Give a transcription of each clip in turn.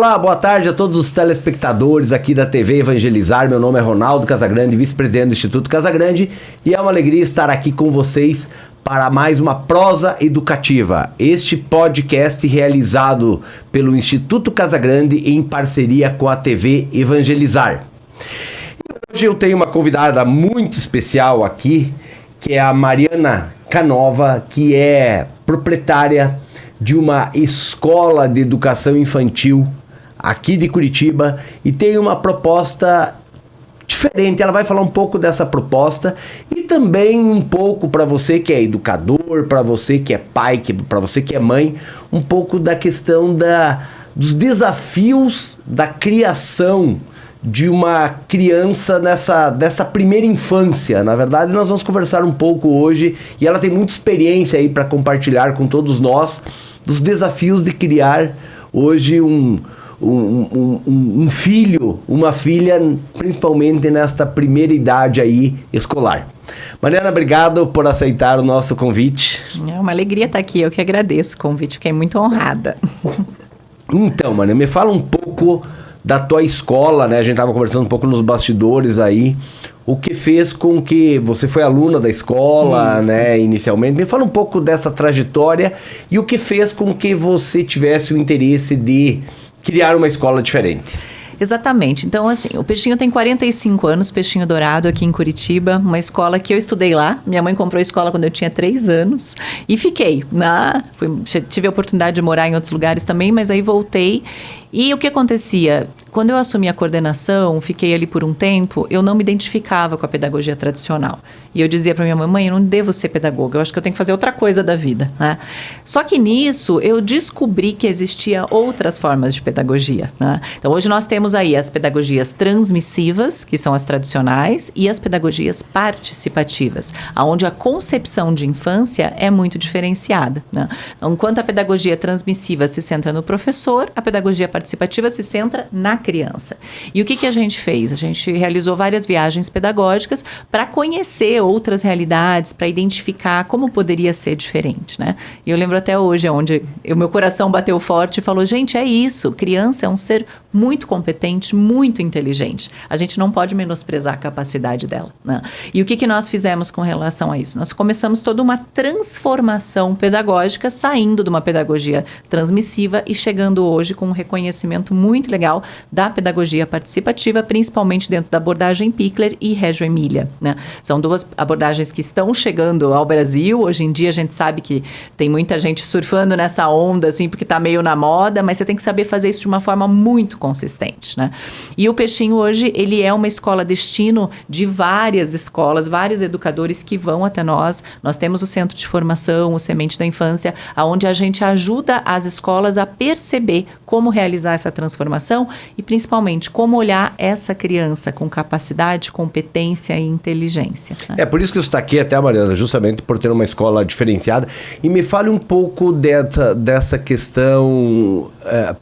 Olá, boa tarde a todos os telespectadores aqui da TV Evangelizar. Meu nome é Ronaldo Casagrande, vice-presidente do Instituto Casagrande, e é uma alegria estar aqui com vocês para mais uma prosa educativa. Este podcast realizado pelo Instituto Casagrande em parceria com a TV Evangelizar. Hoje eu tenho uma convidada muito especial aqui, que é a Mariana Canova, que é proprietária de uma escola de educação infantil aqui de Curitiba e tem uma proposta diferente. Ela vai falar um pouco dessa proposta e também um pouco para você que é educador, para você que é pai, para você que é mãe, um pouco da questão dos desafios da criação de uma criança dessa primeira infância. Na verdade, nós vamos conversar um pouco hoje e ela tem muita experiência aí para compartilhar com todos nós dos desafios de criar hoje um filho, uma filha, principalmente nesta primeira idade aí escolar. Mariana, obrigado por aceitar o nosso convite. É uma alegria estar aqui, eu que agradeço o convite, fiquei muito honrada. Então, Mariana, me fala um pouco da tua escola, né? A gente estava conversando um pouco nos bastidores aí, o que fez com que você foi aluna da escola, isso, né, inicialmente. Me fala um pouco dessa trajetória e o que fez com que você tivesse o interesse de criar uma escola diferente. Exatamente. Então, assim, o Peixinho tem 45 anos, Peixinho Dourado, aqui em Curitiba, uma escola que eu estudei lá. Minha mãe comprou a escola quando eu tinha 3 anos e fiquei. Tive a oportunidade de morar em outros lugares também, mas aí voltei. E o que acontecia? Quando eu assumi a coordenação, fiquei ali por um tempo, eu não me identificava com a pedagogia tradicional. E eu dizia para minha mãe, eu não devo ser pedagoga, eu acho que eu tenho que fazer outra coisa da vida, né? Só que nisso, eu descobri que existia outras formas de pedagogia, né? Então, hoje nós temos aí as pedagogias transmissivas, que são as tradicionais, e as pedagogias participativas, onde a concepção de infância é muito diferenciada, né? Então, enquanto a pedagogia transmissiva se centra no professor, a pedagogia participativa se centra na criança. E o que a gente fez? A gente realizou várias viagens pedagógicas para conhecer outras realidades, para identificar como poderia ser diferente, né? E eu lembro até hoje, onde o meu coração bateu forte e falou, gente, é isso, criança é um ser muito competente, muito inteligente. A gente não pode menosprezar a capacidade dela, né? E o que nós fizemos com relação a isso? Nós começamos toda uma transformação pedagógica, saindo de uma pedagogia transmissiva e chegando hoje com um reconhecimento muito legal da pedagogia participativa, principalmente dentro da abordagem Pichler e Reggio Emília, né? São duas abordagens que estão chegando ao Brasil. Hoje em dia a gente sabe que tem muita gente surfando nessa onda, assim, porque está meio na moda, mas você tem que saber fazer isso de uma forma muito consistente, né? E o Peixinho hoje, ele é uma escola destino de várias escolas, vários educadores que vão até nós. Nós temos o Centro de Formação, o Semente da Infância, onde a gente ajuda as escolas a perceber como realizar essa transformação e, principalmente, como olhar essa criança com capacidade, competência e inteligência, né? É por isso que eu estou aqui até, Mariana, justamente por ter uma escola diferenciada. E me fale um pouco dessa questão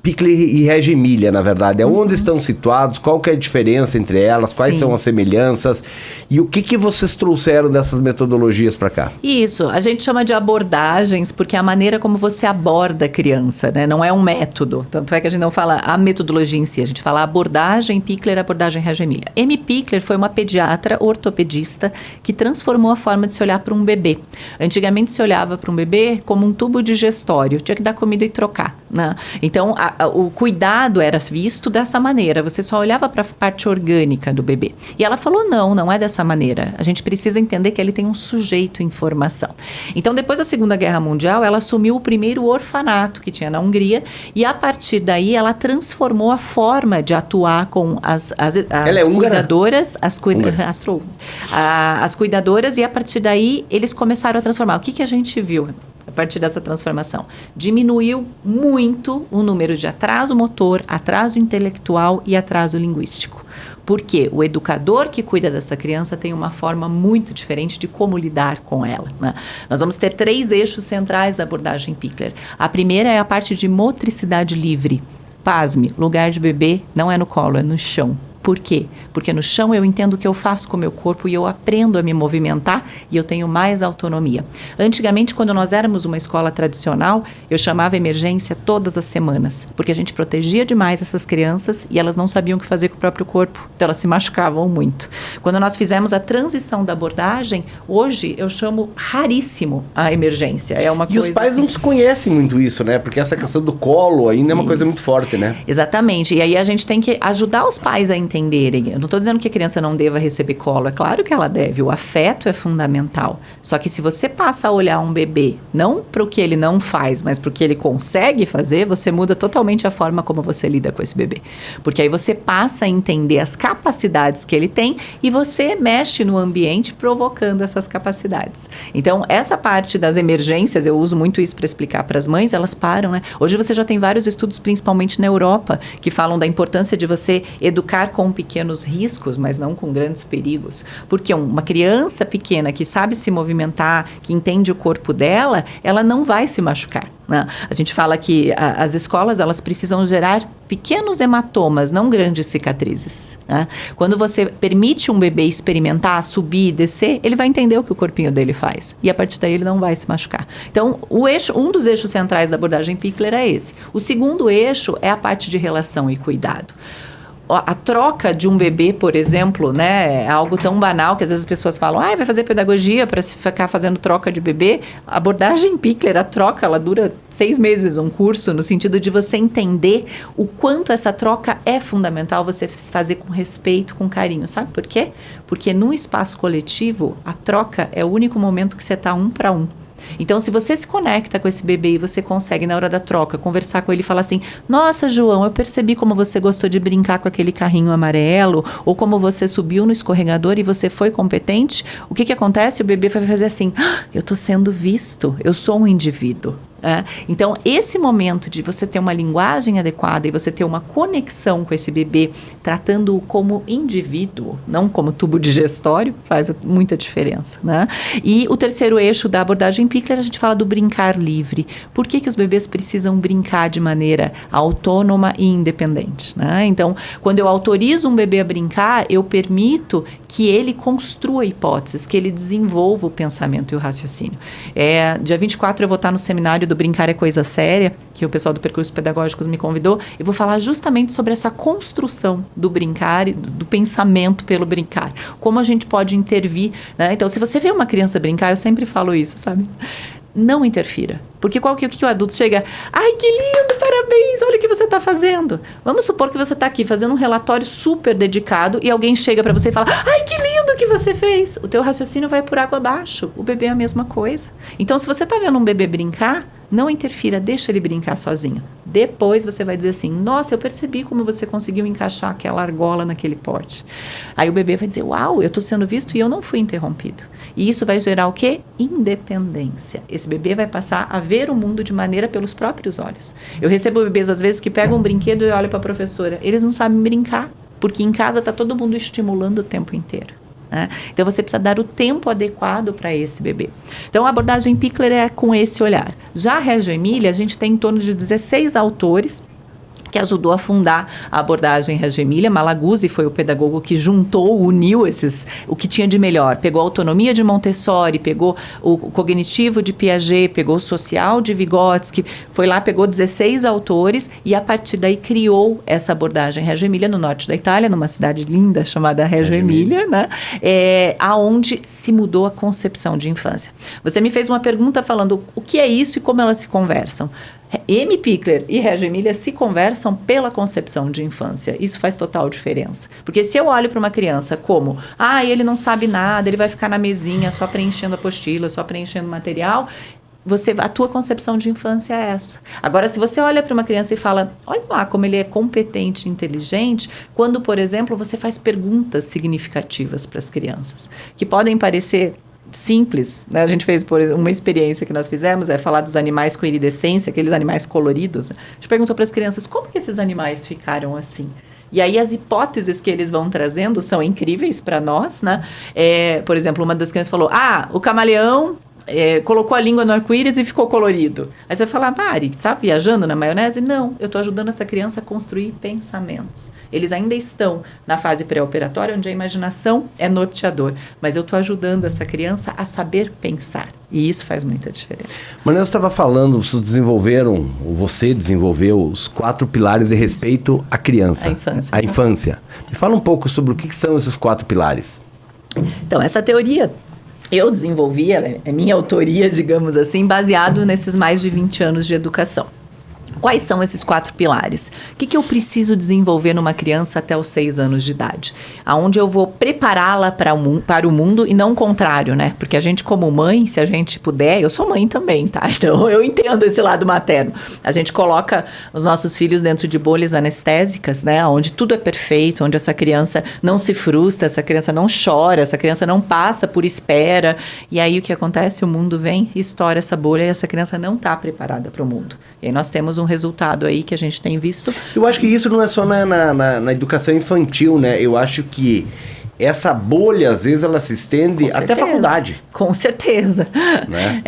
Pichler e Reggio Emília, na verdade. Onde estão situados? Qual que é a diferença entre elas? Quais são as semelhanças? E o que vocês trouxeram dessas metodologias para cá? Isso, a gente chama de abordagens porque é a maneira como você aborda a criança, né? Não é um método. Tanto é que a gente não fala a metodologia em si, a gente fala abordagem Pichler, abordagem Reggio Emília. Amy Pichler foi uma pediatra ortopedista que transformou a forma de se olhar para um bebê. Antigamente se olhava para um bebê como um tubo digestório, tinha que dar comida e trocar, né? Então, o cuidado era visto dessa maneira, você só olhava para a parte orgânica do bebê. E ela falou, não é dessa maneira. A gente precisa entender que ele tem um sujeito em formação. Então, depois da Segunda Guerra Mundial, ela assumiu o primeiro orfanato que tinha na Hungria e, a partir daí, ela transformou a forma de atuar com as cuidadoras, as cuidadoras, e a partir daí eles começaram a transformar. O que a gente viu a partir dessa transformação? Diminuiu muito o número de atraso motor, atraso intelectual e atraso linguístico. Porque o educador que cuida dessa criança tem uma forma muito diferente de como lidar com ela, né? Nós vamos ter 3 eixos centrais da abordagem Pichler. A primeira é a parte de motricidade livre. Pasme, lugar de bebê não é no colo, é no chão. Por quê? Porque no chão eu entendo o que eu faço com o meu corpo e eu aprendo a me movimentar e eu tenho mais autonomia. Antigamente, quando nós éramos uma escola tradicional, eu chamava emergência todas as semanas, porque a gente protegia demais essas crianças e elas não sabiam o que fazer com o próprio corpo, então elas se machucavam muito. Quando nós fizemos a transição da abordagem, hoje eu chamo raríssimo a emergência. É uma coisa os pais assim, não se conhecem muito isso, né? Porque essa questão do colo ainda é uma coisa muito forte, né? Exatamente. E aí a gente tem que ajudar os pais a entenderem. Eu não estou dizendo que a criança não deva receber colo. É claro que ela deve. O afeto é fundamental. Só que se você passa a olhar um bebê, não para o que ele não faz, mas para o que ele consegue fazer, você muda totalmente a forma como você lida com esse bebê. Porque aí você passa a entender as capacidades que ele tem e você mexe no ambiente provocando essas capacidades. Então, essa parte das emergências, eu uso muito isso para explicar para as mães, elas param, né? Hoje você já tem vários estudos, principalmente na Europa, que falam da importância de você educar com pequenos riscos, mas não com grandes perigos. Porque uma criança pequena que sabe se movimentar, que entende o corpo dela, ela não vai se machucar, né? A gente fala que as escolas, elas precisam gerar pequenos hematomas, não grandes cicatrizes, né? Quando você permite um bebê experimentar, subir e descer, ele vai entender o que o corpinho dele faz. E a partir daí ele não vai se machucar. Então, um dos eixos centrais da abordagem Pickler é esse. O segundo eixo é a parte de relação e cuidado. A troca de um bebê, por exemplo, né, é algo tão banal que às vezes as pessoas falam, vai fazer pedagogia para ficar fazendo troca de bebê. A abordagem Pickler, a troca, ela dura 6 meses, um curso, no sentido de você entender o quanto essa troca é fundamental você fazer com respeito, com carinho. Sabe por quê? Porque num espaço coletivo, a troca é o único momento que você está 1 para 1. Então, se você se conecta com esse bebê e você consegue, na hora da troca, conversar com ele e falar assim, nossa, João, eu percebi como você gostou de brincar com aquele carrinho amarelo, ou como você subiu no escorregador e você foi competente, o que acontece? O bebê vai fazer assim, eu estou sendo visto, eu sou um indivíduo. Então, esse momento de você ter uma linguagem adequada e você ter uma conexão com esse bebê, tratando-o como indivíduo, não como tubo digestório, faz muita diferença, né? E o terceiro eixo da abordagem Pickler, a gente fala do brincar livre. Por que os bebês precisam brincar de maneira autônoma e independente, né? Então, quando eu autorizo um bebê a brincar, eu permito que ele construa hipóteses, que ele desenvolva o pensamento e o raciocínio. Dia 24 eu vou estar no seminário do Brincar é Coisa Séria, que o pessoal do Percursos Pedagógicos me convidou. Eu vou falar justamente sobre essa construção do brincar e do pensamento pelo brincar. Como a gente pode intervir, né? Então, se você vê uma criança brincar, eu sempre falo isso, sabe? Não interfira. Porque o que o adulto chega, ai, que lindo, parabéns, olha o que você está fazendo. Vamos supor que você está aqui fazendo um relatório super dedicado e alguém chega para você e fala, ai, que lindo que você fez. O teu raciocínio vai por água abaixo. O bebê é a mesma coisa. Então, se você está vendo um bebê brincar, não interfira, deixa ele brincar sozinho. Depois você vai dizer assim, nossa, eu percebi como você conseguiu encaixar aquela argola naquele pote. Aí o bebê vai dizer, uau, eu estou sendo visto e eu não fui interrompido. E isso vai gerar o quê? Independência. Esse bebê vai passar a ver o mundo de maneira pelos próprios olhos. Eu recebo bebês, às vezes, que pegam um brinquedo e olham para a professora. Eles não sabem brincar, porque em casa está todo mundo estimulando o tempo inteiro. Então, você precisa dar o tempo adequado para esse bebê. Então, a abordagem Pickler é com esse olhar. Já a Reggio Emilia, a gente tem em torno de 16 autores que ajudou a fundar a abordagem Reggio Emilia. Malaguzzi foi o pedagogo que uniu o que tinha de melhor. Pegou a autonomia de Montessori, pegou o cognitivo de Piaget, pegou o social de Vygotsky, foi lá, pegou 16 autores e a partir daí criou essa abordagem Reggio Emilia no norte da Itália, numa cidade linda chamada Reggio Emilia, né? Aonde se mudou a concepção de infância. Você me fez uma pergunta falando o que é isso e como elas se conversam. M. Pickler e Reggio Emilia se conversam pela concepção de infância. Isso faz total diferença. Porque se eu olho para uma criança como, ele não sabe nada, ele vai ficar na mesinha só preenchendo a apostila, só preenchendo material, a tua concepção de infância é essa. Agora, se você olha para uma criança e fala, olha lá como ele é competente e inteligente, quando, por exemplo, você faz perguntas significativas para as crianças, que podem parecer simples, né? A gente fez uma experiência que nós fizemos, falar dos animais com iridescência, aqueles animais coloridos. A gente perguntou para as crianças, como que esses animais ficaram assim? E aí as hipóteses que eles vão trazendo são incríveis para nós, né? Por exemplo, uma das crianças falou, o camaleão colocou a língua no arco-íris e ficou colorido. Aí você vai falar, Mari, tá viajando na maionese? Não, eu estou ajudando essa criança a construir pensamentos. Eles ainda estão na fase pré-operatória, onde a imaginação é norteador, mas eu estou ajudando essa criança a saber pensar. E isso faz muita diferença. Manel, você estava falando, você desenvolveu os 4 pilares de respeito à criança. A infância. Me fala um pouco sobre o que são esses 4 pilares. Então, essa teoria eu desenvolvi, ela é minha autoria, digamos assim, baseado nesses mais de 20 anos de educação. Quais são esses 4 pilares? O que eu preciso desenvolver numa criança até os 6 anos de idade? Aonde eu vou prepará-la para o mundo e não o contrário, né? Porque a gente como mãe, se a gente puder, eu sou mãe também, tá? Então eu entendo esse lado materno. A gente coloca os nossos filhos dentro de bolhas anestésicas, né? Onde tudo é perfeito, onde essa criança não se frustra, essa criança não chora, essa criança não passa por espera. E aí o que acontece? O mundo vem e estoura essa bolha e essa criança não está preparada para o mundo. E aí nós temos um resultado aí que a gente tem visto. Eu acho que isso não é só na educação infantil, né? Eu acho que essa bolha, às vezes, ela se estende até a faculdade. Com certeza. Né?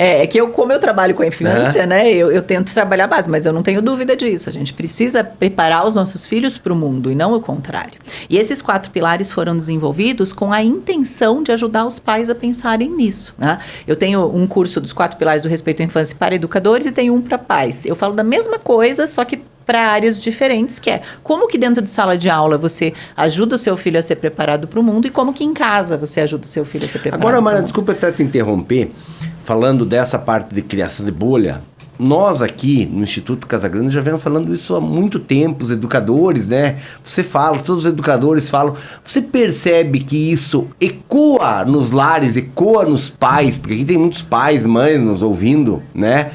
Como eu trabalho com a infância, né? Eu tento trabalhar a base, mas eu não tenho dúvida disso. A gente precisa preparar os nossos filhos para o mundo e não o contrário. E esses 4 pilares foram desenvolvidos com a intenção de ajudar os pais a pensarem nisso, né? Eu tenho um curso dos 4 pilares do respeito à infância para educadores e tenho um para pais. Eu falo da mesma coisa, só que para áreas diferentes, que é como que dentro de sala de aula você ajuda o seu filho a ser preparado para o mundo e como que em casa você ajuda o seu filho a ser preparado. Agora, Mara, desculpa até te interromper, falando dessa parte de criação de bolha. Nós aqui no Instituto Casagrande já vemos falando isso há muito tempo, os educadores, né? Você fala, todos os educadores falam. Você percebe que isso ecoa nos lares, ecoa nos pais, porque aqui tem muitos pais, mães nos ouvindo, né?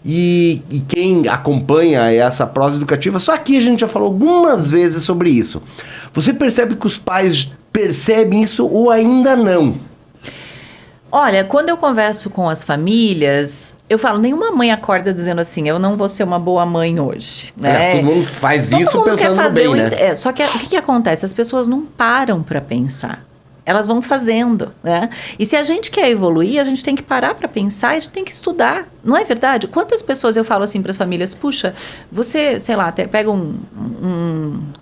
E quem acompanha essa prosa educativa, só aqui a gente já falou algumas vezes sobre isso. Você percebe que os pais percebem isso ou ainda não? Olha, quando eu converso com as famílias, eu falo, nenhuma mãe acorda dizendo assim, eu não vou ser uma boa mãe hoje. Né? Todo mundo faz isso pensando no bem, né? Só que o que acontece? As pessoas não param para pensar. Elas vão fazendo, né? E se a gente quer evoluir, a gente tem que parar para pensar e a gente tem que estudar. Não é verdade? Quantas pessoas eu falo assim para as famílias, puxa, você, sei lá, pega um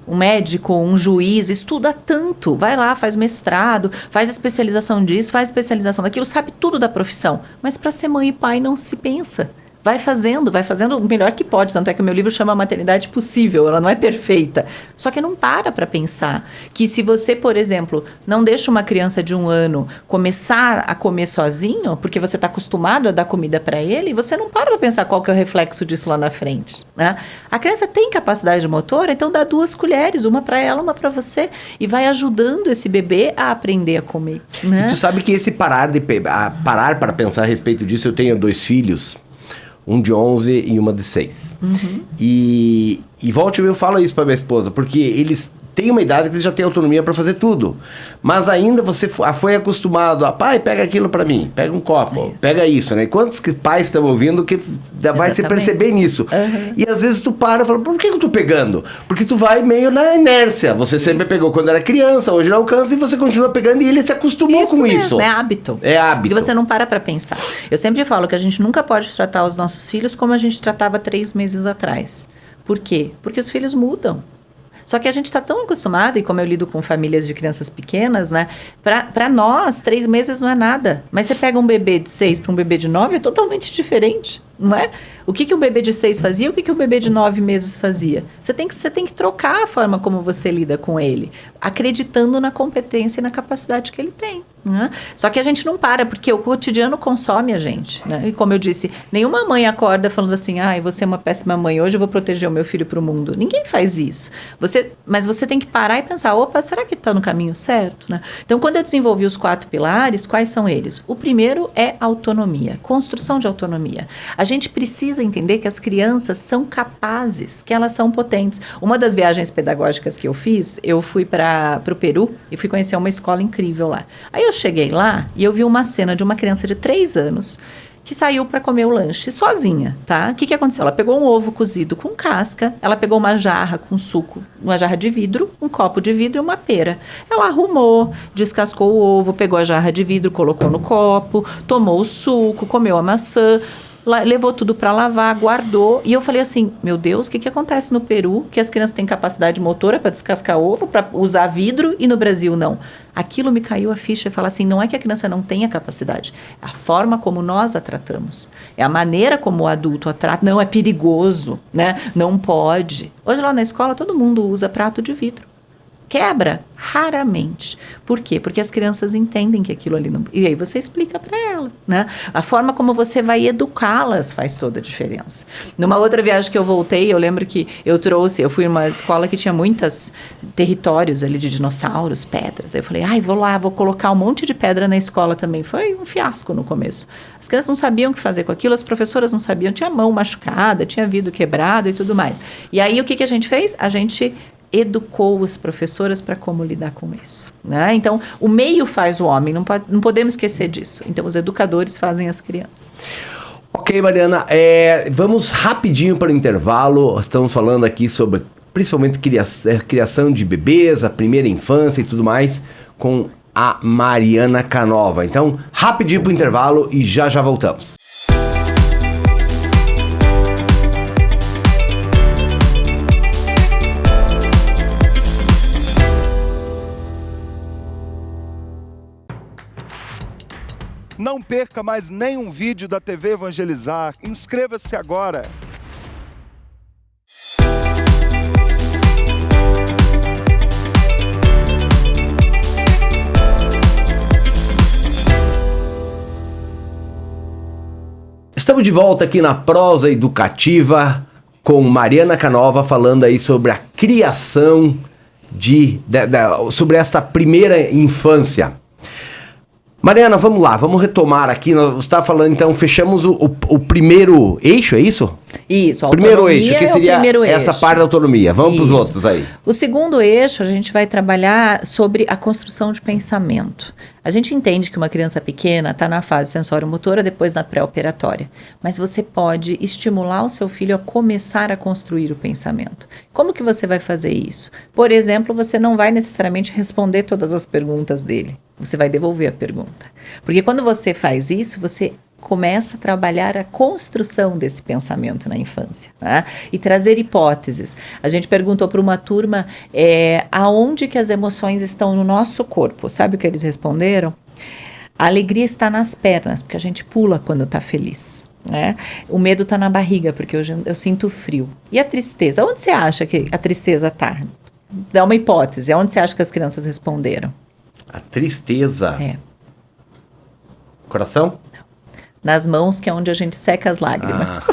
médico, um juiz, estuda tanto, vai lá, faz mestrado, faz especialização disso, faz especialização daquilo, sabe tudo da profissão. Mas para ser mãe e pai não se pensa. Vai fazendo o melhor que pode. Tanto é que o meu livro chama Maternidade Possível. Ela não é perfeita. Só que não para pensar que se você, por exemplo, não deixa uma criança de 1 ano começar a comer sozinho, porque você está acostumado a dar comida para ele, você não para pensar qual que é o reflexo disso lá na frente. Né? A criança tem capacidade motora, então dá 2 colheres, uma para ela, uma para você, e vai ajudando esse bebê a aprender a comer. Né? E tu sabe que esse parar para pensar a respeito disso, eu tenho 2 filhos. Um de 11 e uma de 6. Uhum. E volta e meia eu falo isso pra minha esposa, porque eles têm uma idade que eles já têm autonomia para fazer tudo. Mas ainda você foi acostumado a, pai, pega aquilo para mim, pega um copo, pega isso, né? E quantos pais estão ouvindo que vai se perceber nisso? Uhum. E às vezes tu para e fala, por que eu tô pegando? Porque tu vai meio na inércia. Você sempre pegou quando era criança, hoje não alcança e você continua pegando e ele se acostumou com mesmo, isso. É hábito. É hábito. Porque você não para pensar. Eu sempre falo que a gente nunca pode tratar os nossos filhos como a gente tratava 3 meses atrás. Por quê? Porque os filhos mudam. Só que a gente está tão acostumado, e como eu lido com famílias de crianças pequenas, né? Para nós, 3 meses não é nada. Mas você pega um bebê de 6 para um bebê de 9, é totalmente diferente, não é? O que um bebê de 6 fazia, o que um bebê de 9 meses fazia? Você tem que trocar a forma como você lida com ele, acreditando na competência e na capacidade que ele tem. Né? Só que a gente não para, porque o cotidiano consome a gente. Né? E como eu disse, nenhuma mãe acorda falando assim, eu vou ser uma péssima mãe, hoje eu vou proteger o meu filho para o mundo. Ninguém faz isso. Mas você tem que parar e pensar, opa, será que está no caminho certo? Né? Então, quando eu desenvolvi os 4 pilares, quais são eles? O primeiro é autonomia, construção de autonomia. A gente precisa entender que as crianças são capazes, que elas são potentes. Uma das viagens pedagógicas que eu fiz, eu fui para o Peru e fui conhecer uma escola incrível lá. Aí eu cheguei lá e eu vi uma cena de uma criança de 3 anos que saiu para comer o lanche sozinha, tá? O que aconteceu? Ela pegou um ovo cozido com casca, ela pegou uma jarra com suco, uma jarra de vidro, um copo de vidro e uma pera. Ela arrumou, descascou o ovo, pegou a jarra de vidro, colocou no copo, tomou o suco, comeu a maçã, levou tudo para lavar, guardou. E eu falei assim, meu Deus, o que acontece no Peru? Que as crianças têm capacidade motora para descascar ovo, para usar vidro, e no Brasil não. Aquilo me caiu a ficha e falar assim, não é que a criança não tenha capacidade, é a forma como nós a tratamos. É a maneira como o adulto a trata. Não, é perigoso, né? Não pode. Hoje lá na escola todo mundo usa prato de vidro. Quebra? Raramente. Por quê? Porque as crianças entendem que aquilo ali não... E aí você explica para ela, né? A forma como você vai educá-las faz toda a diferença. Numa outra viagem que eu voltei, eu lembro que eu fui numa escola que tinha muitos territórios ali de dinossauros, pedras. Aí eu falei, vou colocar um monte de pedra na escola também. Foi um fiasco no começo. As crianças não sabiam o que fazer com aquilo, as professoras não sabiam, tinha mão machucada, tinha vidro quebrado e tudo mais. E aí o que a gente fez? A gente educou as professoras para como lidar com isso, né? Então, o meio faz o homem, não podemos esquecer disso. Então, os educadores fazem as crianças. Ok, Mariana, vamos rapidinho para o intervalo. Estamos falando aqui sobre, principalmente, criação de bebês, a primeira infância e tudo mais, com a Mariana Canova. Então, rapidinho para o intervalo e já voltamos. Não perca mais nenhum vídeo da TV Evangelizar. Inscreva-se agora. Estamos de volta aqui na Prosa Educativa com Mariana Canova, falando aí sobre a criação sobre esta primeira infância. Mariana, vamos lá, vamos retomar aqui. Você está falando, então, fechamos o primeiro eixo, é isso? Isso, a primeiro eixo, que seria essa parte da autonomia. Vamos para os outros aí. O segundo eixo, a gente vai trabalhar sobre a construção de pensamento. A gente entende que uma criança pequena está na fase sensório-motora, depois na pré-operatória. Mas você pode estimular o seu filho a começar a construir o pensamento. Como que você vai fazer isso? Por exemplo, você não vai necessariamente responder todas as perguntas dele. Você vai devolver a pergunta. Porque quando você faz isso, você começa a trabalhar a construção desse pensamento na infância, né? E trazer hipóteses. A gente perguntou para uma turma aonde que as emoções estão no nosso corpo. Sabe o que eles responderam? A alegria está nas pernas, porque a gente pula quando está feliz, né? O medo está na barriga, porque eu sinto frio. E a tristeza? Onde você acha que a tristeza está? Dá uma hipótese. Onde você acha que as crianças responderam? A tristeza? Coração? Nas mãos, que é onde a gente seca as lágrimas.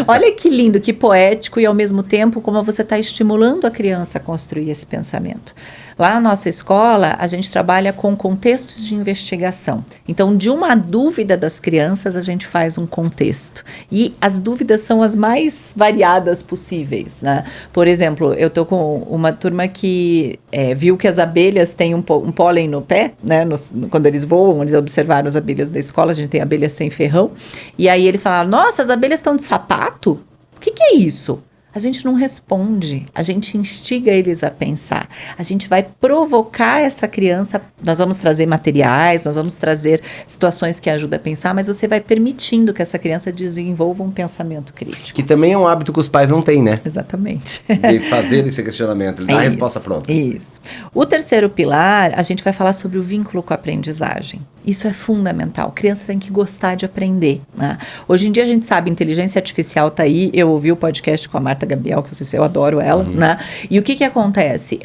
Olha que lindo, que poético e ao mesmo tempo como você está estimulando a criança a construir esse pensamento. Lá na nossa escola, a gente trabalha com contextos de investigação. Então, de uma dúvida das crianças, a gente faz um contexto. E as dúvidas são as mais variadas possíveis, né? Por exemplo, eu estou com uma turma que viu que as abelhas têm um pólen no pé, né? Quando eles voam, eles observaram as abelhas da escola, a gente tem abelhas sem ferrão. E aí eles falaram, nossa, as abelhas estão de sapato? O que é isso? A gente não responde, a gente instiga eles a pensar, a gente vai provocar essa criança, nós vamos trazer materiais, nós vamos trazer situações que ajudam a pensar, mas você vai permitindo que essa criança desenvolva um pensamento crítico. Que também é um hábito que os pais não têm, né? Exatamente. De fazer esse questionamento, dar a resposta pronta. Isso. O terceiro pilar, a gente vai falar sobre o vínculo com a aprendizagem. Isso é fundamental. A criança tem que gostar de aprender, né? Hoje em dia a gente sabe, inteligência artificial está aí. Eu ouvi o podcast com a Marta Gabriel, que eu adoro ela, né? E o que acontece?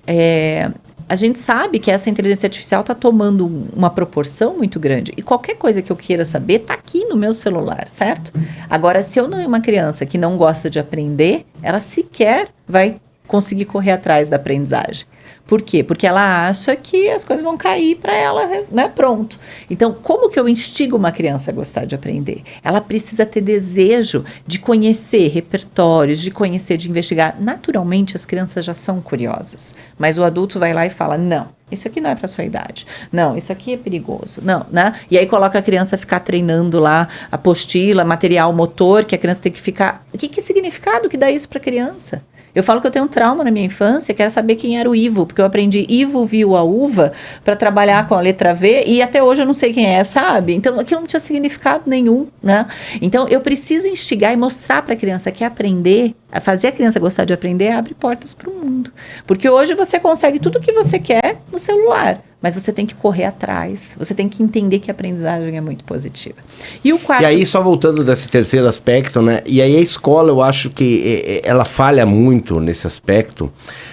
A gente sabe que essa inteligência artificial está tomando uma proporção muito grande. E qualquer coisa que eu queira saber está aqui no meu celular, certo? Agora, se eu não é uma criança que não gosta de aprender, ela sequer vai conseguir correr atrás da aprendizagem. Por quê? Porque ela acha que as coisas vão cair para ela, né? Pronto. Então, como que eu instigo uma criança a gostar de aprender? Ela precisa ter desejo de conhecer repertórios, de conhecer, de investigar. Naturalmente, as crianças já são curiosas, mas o adulto vai lá e fala, não, isso aqui não é para sua idade. Não, isso aqui é perigoso. Não, né? E aí coloca a criança a ficar treinando lá apostila, material motor, que a criança tem que ficar... Que significado que dá isso para a criança? Eu falo que eu tenho um trauma na minha infância, quero saber quem era o Ivo, porque eu aprendi Ivo viu a uva para trabalhar com a letra V e até hoje eu não sei quem é, sabe? Então aquilo não tinha significado nenhum, né? Então eu preciso instigar e mostrar para a criança que aprender, fazer a criança gostar de aprender, abre portas para o mundo. Porque hoje você consegue tudo o que você quer no celular, mas você tem que correr atrás, você tem que entender que a aprendizagem é muito positiva. E o quarto... E aí, só voltando desse terceiro aspecto, né? E aí a escola, eu acho que ela falha muito nesse aspecto,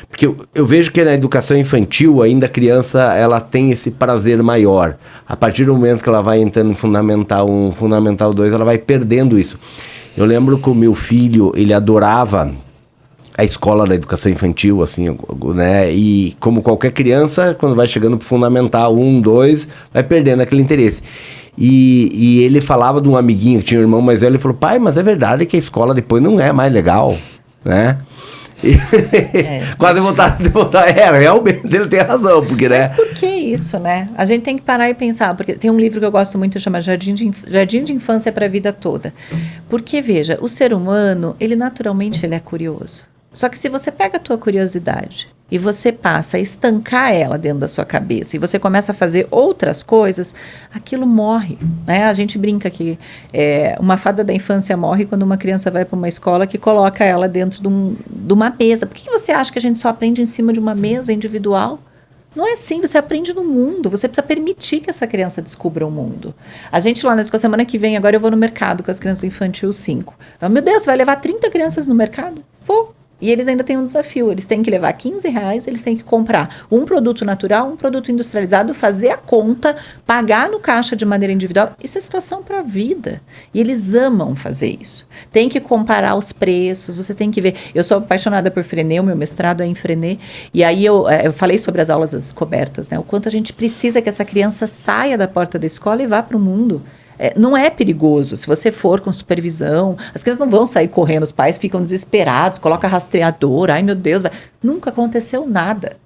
porque eu vejo que na educação infantil, ainda a criança, ela tem esse prazer maior. A partir do momento que ela vai entrando em Fundamental 1, Fundamental 2, ela vai perdendo isso. Eu lembro que o meu filho, ele adorava a escola da educação infantil, assim, né, e como qualquer criança, quando vai chegando pro Fundamental 1, 2, vai perdendo aquele interesse. E ele falava de um amiguinho que tinha um irmão mais velho, ele falou, pai, mas é verdade que a escola depois não é mais legal, né? Quase voltar, realmente ele tem razão, porque, né? Mas por que isso, né? A gente tem que parar e pensar, porque tem um livro que eu gosto muito, chama Jardim de Infância para a Vida Toda. Porque, veja, o ser humano, ele naturalmente ele é curioso. Só que se você pega a tua curiosidade e você passa a estancar ela dentro da sua cabeça e você começa a fazer outras coisas, aquilo morre, né? A gente brinca que uma fada da infância morre quando uma criança vai para uma escola que coloca ela dentro de uma mesa. Por que você acha que a gente só aprende em cima de uma mesa individual? Não é assim, você aprende no mundo, você precisa permitir que essa criança descubra o mundo. A gente lá na escola, semana que vem, agora eu vou no mercado com as crianças do Infantil 5. Meu Deus, vai levar 30 crianças no mercado? Vou. E eles ainda têm um desafio, eles têm que levar R$15, eles têm que comprar um produto natural, um produto industrializado, fazer a conta, pagar no caixa de maneira individual. Isso é situação para a vida. E eles amam fazer isso. Tem que comparar os preços, você tem que ver. Eu sou apaixonada por Freinet, o meu mestrado é em Freinet, e aí eu falei sobre as aulas das descobertas, né? O quanto a gente precisa que essa criança saia da porta da escola e vá para o mundo. Não é perigoso, se você for com supervisão, as crianças não vão sair correndo, os pais ficam desesperados, coloca rastreador, ai meu Deus, nunca aconteceu nada.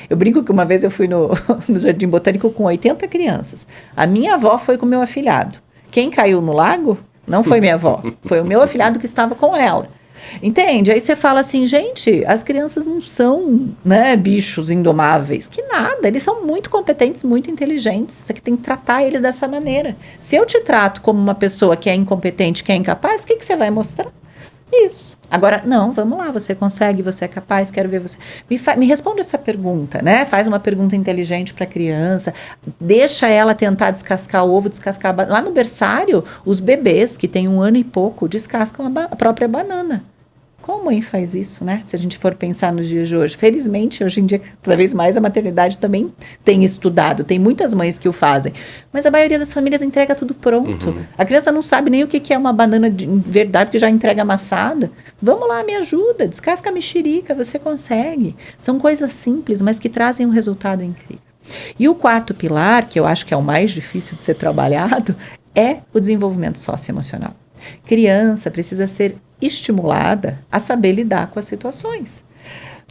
Eu brinco que uma vez eu fui no Jardim Botânico com 80 crianças, a minha avó foi com o meu afilhado, quem caiu no lago não foi minha avó, foi o meu afilhado que estava com ela. Entende? Aí você fala assim, gente, as crianças não são, né, bichos indomáveis, que nada, eles são muito competentes, muito inteligentes, você que tem que tratar eles dessa maneira. Se eu te trato como uma pessoa que é incompetente, que é incapaz, o que você vai mostrar? Isso. Agora, não, vamos lá, você consegue, você é capaz, quero ver você. Me responde essa pergunta, né? Faz uma pergunta inteligente para a criança, deixa ela tentar descascar o ovo, descascar a banana. Lá no berçário, os bebês que têm 1 ano e pouco descascam a própria banana. Qual mãe faz isso, né? Se a gente for pensar nos dias de hoje. Felizmente, hoje em dia, cada vez mais a maternidade também tem estudado. Tem muitas mães que o fazem. Mas a maioria das famílias entrega tudo pronto. Uhum. A criança não sabe nem o que é uma banana de verdade, porque já entrega amassada. Vamos lá, me ajuda. Descasca a mexerica, você consegue. São coisas simples, mas que trazem um resultado incrível. E o quarto pilar, que eu acho que é o mais difícil de ser trabalhado, é o desenvolvimento socioemocional. Criança precisa ser estimulada a saber lidar com as situações.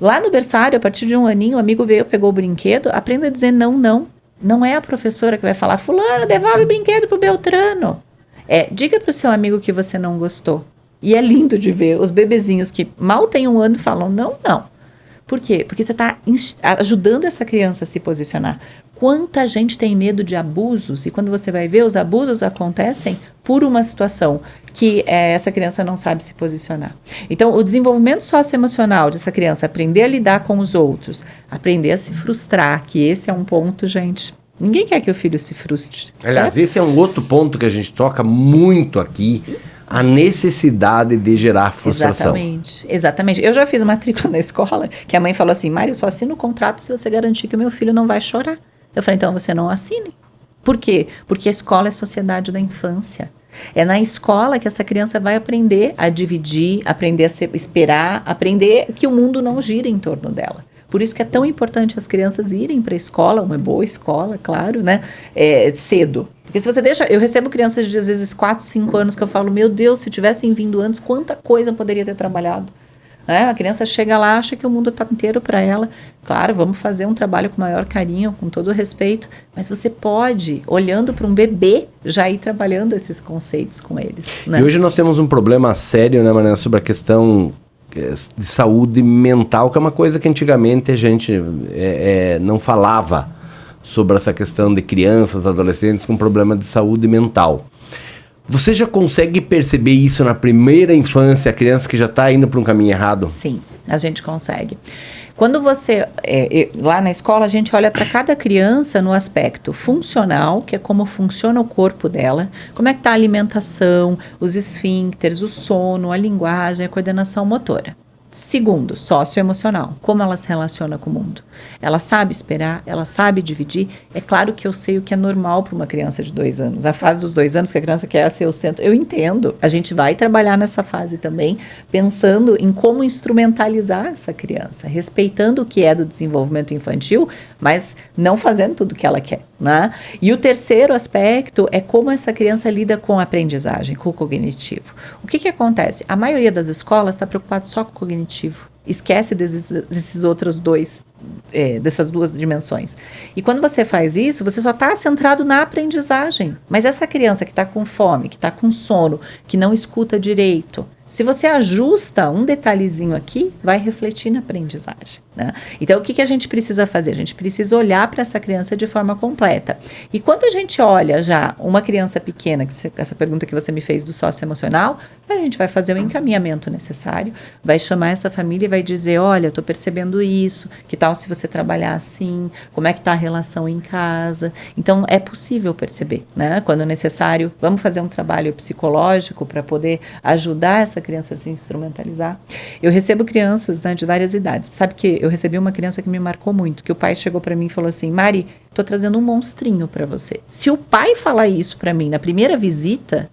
Lá no berçário, a partir de 1 aninho, o amigo veio, pegou o brinquedo, aprenda a dizer não, não. Não é a professora que vai falar, fulano, devolve o brinquedo pro Beltrano. Diga pro seu amigo que você não gostou. E é lindo de ver os bebezinhos que mal têm 1 ano e falam não, não. Por quê? Porque você está ajudando essa criança a se posicionar. Quanta gente tem medo de abusos, e quando você vai ver, os abusos acontecem por uma situação que essa criança não sabe se posicionar. Então, o desenvolvimento socioemocional dessa criança, aprender a lidar com os outros, aprender a se frustrar, que esse é um ponto, gente... Ninguém quer que o filho se frustre. Aliás, certo? Esse é um outro ponto que a gente toca muito aqui, isso. A necessidade de gerar frustração. Exatamente. Eu já fiz matrícula na escola, que a mãe falou assim, Mário, eu só assino o contrato se você garantir que o meu filho não vai chorar. Eu falei, então você não assine. Por quê? Porque a escola é sociedade da infância. É na escola que essa criança vai aprender a dividir, aprender a esperar, aprender que o mundo não gira em torno dela. Por isso que é tão importante as crianças irem para a escola, uma boa escola, claro, né? Cedo. Porque se você deixa... Eu recebo crianças de, às vezes, 4, 5 anos que eu falo, meu Deus, se tivessem vindo antes, quanta coisa poderia ter trabalhado. A criança chega lá, acha que o mundo está inteiro para ela. Claro, vamos fazer um trabalho com maior carinho, com todo respeito, mas você pode, olhando para um bebê, já ir trabalhando esses conceitos com eles. Né? E hoje nós temos um problema sério, né, Mariana, sobre a questão de saúde mental, que é uma coisa que antigamente a gente não falava sobre essa questão de crianças, adolescentes com problema de saúde mental. Você já consegue perceber isso na primeira infância, a criança que já está indo para um caminho errado? Sim, a gente consegue. Quando você, lá na escola, a gente olha para cada criança no aspecto funcional, que é como funciona o corpo dela, como é que está a alimentação, os esfíncteres, o sono, a linguagem, a coordenação motora. Segundo, socioemocional, como ela se relaciona com o mundo. Ela sabe esperar, ela sabe dividir. É claro que eu sei o que é normal para uma criança de 2 anos. A fase dos 2 anos que a criança quer ser o centro, eu entendo. A gente vai trabalhar nessa fase também, pensando em como instrumentalizar essa criança, respeitando o que é do desenvolvimento infantil, mas não fazendo tudo o que ela quer, né? E o terceiro aspecto é como essa criança lida com a aprendizagem, com o cognitivo. O que acontece? A maioria das escolas está preocupada só com o cognitivo. Esquece desses outros dois, dessas duas dimensões. E quando você faz isso, você só está centrado na aprendizagem. Mas essa criança que está com fome, que está com sono, que não escuta direito, se você ajusta um detalhezinho aqui, vai refletir na aprendizagem, né? Então, o que a gente precisa fazer? A gente precisa olhar para essa criança de forma completa. E quando a gente olha já uma criança pequena, essa pergunta que você me fez do socioemocional, a gente vai fazer o encaminhamento necessário, vai chamar essa família e vai dizer, olha, estou percebendo isso, que tal se você trabalhar assim, como é que está a relação em casa. Então, é possível perceber, né? Quando necessário, vamos fazer um trabalho psicológico para poder ajudar essa criança a se instrumentalizar. Eu recebo crianças, né, de várias idades. Sabe que eu recebi uma criança que me marcou muito, que o pai chegou para mim e falou assim, Mari, tô trazendo um monstrinho para você. Se o pai falar isso para mim na primeira visita,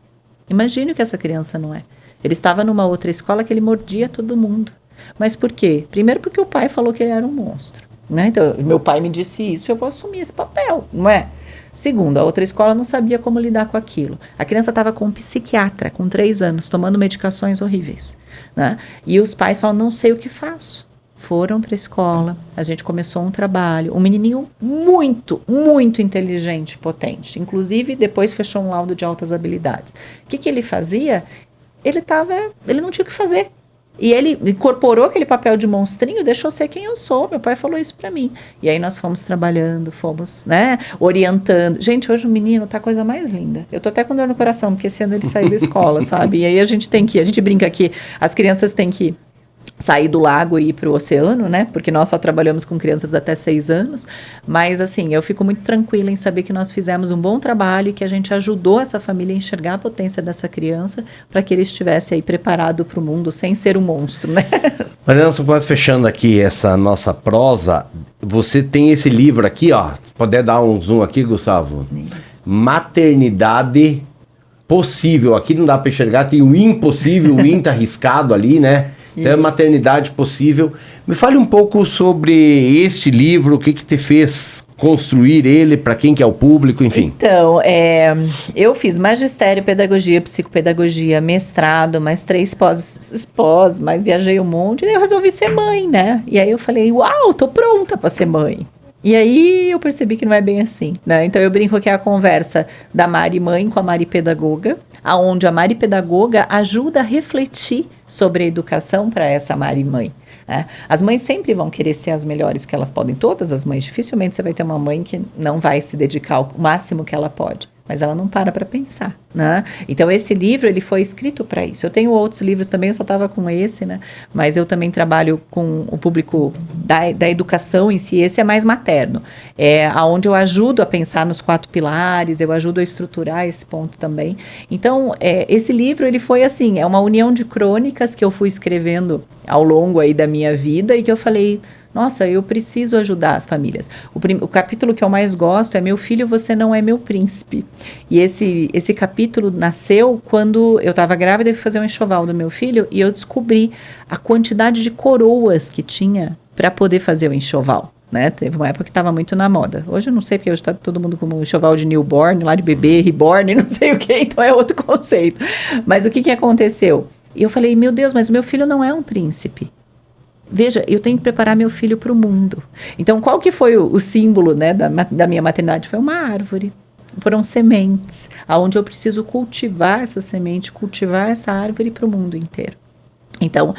imagine o que essa criança não é. Ele estava numa outra escola que ele mordia todo mundo. Mas por quê? Primeiro porque o pai falou que ele era um monstro, né? Então, meu pai me disse isso, eu vou assumir esse papel, não é? Segundo, a outra escola não sabia como lidar com aquilo. A criança estava com um psiquiatra, com 3 anos, tomando medicações horríveis, né? E os pais falam, não sei o que faço. Foram para a escola, a gente começou um trabalho, um menininho muito, muito inteligente, potente. Inclusive, depois fechou um laudo de altas habilidades. O que ele fazia? Ele não tinha o que fazer. E ele incorporou aquele papel de monstrinho, deixou ser quem eu sou. Meu pai falou isso pra mim. E aí nós fomos trabalhando, fomos, né, orientando. Gente, hoje o menino tá a coisa mais linda. Eu tô até com dor no coração, porque esse ano ele saiu da escola, sabe? E aí a gente brinca que as crianças têm que sair do lago e ir para o oceano, né? Porque nós só trabalhamos com crianças até 6 anos. Mas, assim, eu fico muito tranquila em saber que nós fizemos um bom trabalho e que a gente ajudou essa família a enxergar a potência dessa criança para que ele estivesse aí preparado para o mundo sem ser um monstro, né? Mariana, quase fechando aqui essa nossa prosa, você tem esse livro aqui, ó. Poder dar um zoom aqui, Gustavo? Isso. Maternidade Possível. Aqui não dá para enxergar, tem o impossível, o in tá riscado ali, né? Então, é Maternidade Possível. Me fale um pouco sobre este livro, o que te fez construir ele, para quem que é o público, enfim. Então, eu fiz magistério, pedagogia, psicopedagogia, mestrado, mais 3 pós, mas viajei um monte, e daí eu resolvi ser mãe, né? E aí eu falei, uau, tô pronta para ser mãe. E aí eu percebi que não é bem assim, né? Então eu brinco que é a conversa da Mari mãe com a Mari pedagoga, aonde a Mari pedagoga ajuda a refletir sobre a educação para essa Mari mãe. Né? As mães sempre vão querer ser as melhores que elas podem, todas as mães. Dificilmente você vai ter uma mãe que não vai se dedicar ao máximo que ela pode. Mas ela não para pensar, né? Então, esse livro, ele foi escrito para isso. Eu tenho outros livros também, eu só estava com esse, né? Mas eu também trabalho com o público da educação em si. Esse é mais materno. É onde eu ajudo a pensar nos 4 pilares, eu ajudo a estruturar esse ponto também. Então, esse livro, ele foi assim, é uma união de crônicas que eu fui escrevendo ao longo aí da minha vida e que eu falei, Nossa, eu preciso ajudar as famílias. O capítulo que eu mais gosto é Meu Filho, Você Não É Meu Príncipe. E esse capítulo nasceu quando eu estava grávida e fui fazer um enxoval do meu filho e eu descobri a quantidade de coroas que tinha para poder fazer o enxoval. Né? Teve uma época que estava muito na moda. Hoje eu não sei, porque hoje está todo mundo com um enxoval de newborn, lá de bebê, reborn, não sei o que, então é outro conceito. Mas o que aconteceu? E eu falei, meu Deus, mas o meu filho não é um príncipe. Veja, eu tenho que preparar meu filho para o mundo. Então, qual que foi o símbolo, né, da minha maternidade? Foi uma árvore. Foram sementes, aonde eu preciso cultivar essa semente, cultivar essa árvore para o mundo inteiro. Então,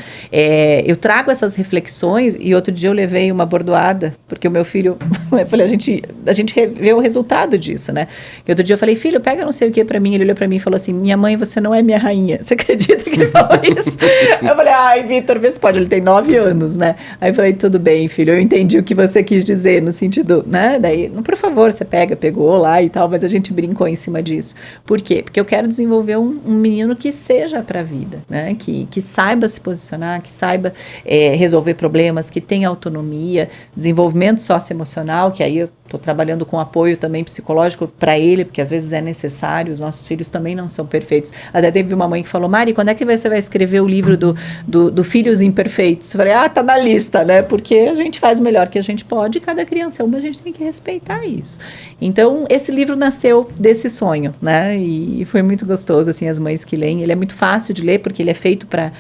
eu trago essas reflexões e outro dia eu levei uma bordoada, porque o meu filho, eu falei, a gente vê o resultado disso, né? E outro dia eu falei, filho, pega não sei o que pra mim, ele olhou pra mim e falou assim, minha mãe, você não é minha rainha. Você acredita que ele falou isso? Eu falei, ai, Vitor, vê se pode, ele tem 9 anos, né? Aí eu falei, tudo bem, filho, eu entendi o que você quis dizer, no sentido, né? Daí, por favor, você pegou lá e tal, mas a gente brincou em cima disso. Por quê? Porque eu quero desenvolver um menino que seja pra vida, né? Que saiba se posicionar, que saiba resolver problemas, que tenha autonomia, desenvolvimento socioemocional, que aí eu estou trabalhando com apoio também psicológico para ele, porque às vezes é necessário, os nossos filhos também não são perfeitos. Até teve uma mãe que falou, Mari, quando é que você vai escrever o livro do Filhos Imperfeitos? Eu falei, tá na lista, né? Porque a gente faz o melhor que a gente pode, e cada criança é uma, a gente tem que respeitar isso. Então, esse livro nasceu desse sonho, né? E foi muito gostoso, assim, as mães que leem. Ele é muito fácil de ler, porque ele é feito para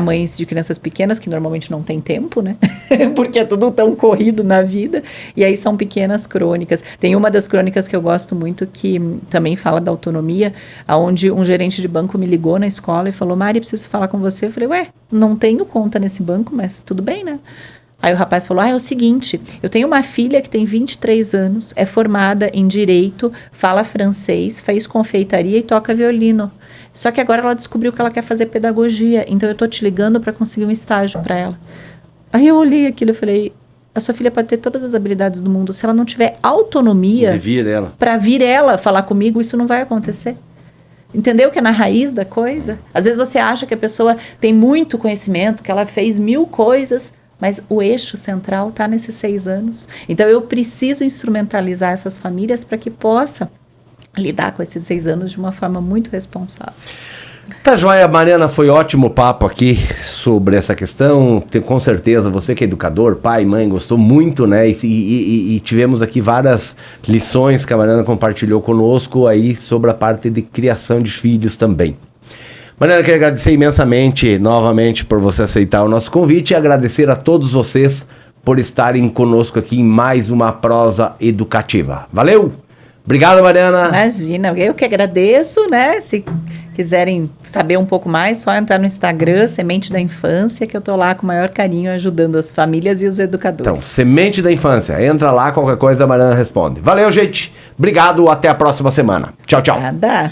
mães de crianças pequenas, que normalmente não tem tempo, né? Porque é tudo tão corrido na vida. E aí são pequenas crônicas. Tem uma das crônicas que eu gosto muito, que também fala da autonomia, onde um gerente de banco me ligou na escola e falou, Mari, preciso falar com você. Eu falei, não tenho conta nesse banco, mas tudo bem, né? Aí o rapaz falou, é o seguinte, eu tenho uma filha que tem 23 anos, é formada em direito, fala francês, fez confeitaria e toca violino. Só que agora ela descobriu que ela quer fazer pedagogia, então eu tô te ligando para conseguir um estágio para ela. Aí eu olhei aquilo e falei, a sua filha pode ter todas as habilidades do mundo, se ela não tiver autonomia para vir ela falar comigo, isso não vai acontecer. Entendeu que é na raiz da coisa? Às vezes você acha que a pessoa tem muito conhecimento, que ela fez 1000 coisas, mas o eixo central está nesses 6 anos. Então, eu preciso instrumentalizar essas famílias para que possa lidar com esses 6 anos de uma forma muito responsável. Tá joia, Mariana, foi ótimo o papo aqui sobre essa questão. Com certeza, você que é educador, pai, mãe, gostou muito, né? E tivemos aqui várias lições que a Mariana compartilhou conosco aí sobre a parte de criação de filhos também. Mariana, quero agradecer imensamente, novamente, por você aceitar o nosso convite e agradecer a todos vocês por estarem conosco aqui em mais uma prosa educativa. Valeu! Obrigado, Mariana! Imagina, eu que agradeço, né? Se quiserem saber um pouco mais, só entrar no Instagram, Semente da Infância, que eu tô lá com o maior carinho ajudando as famílias e os educadores. Então, Semente da Infância. Entra lá, qualquer coisa a Mariana responde. Valeu, gente! Obrigado, até a próxima semana. Tchau, tchau! Nada!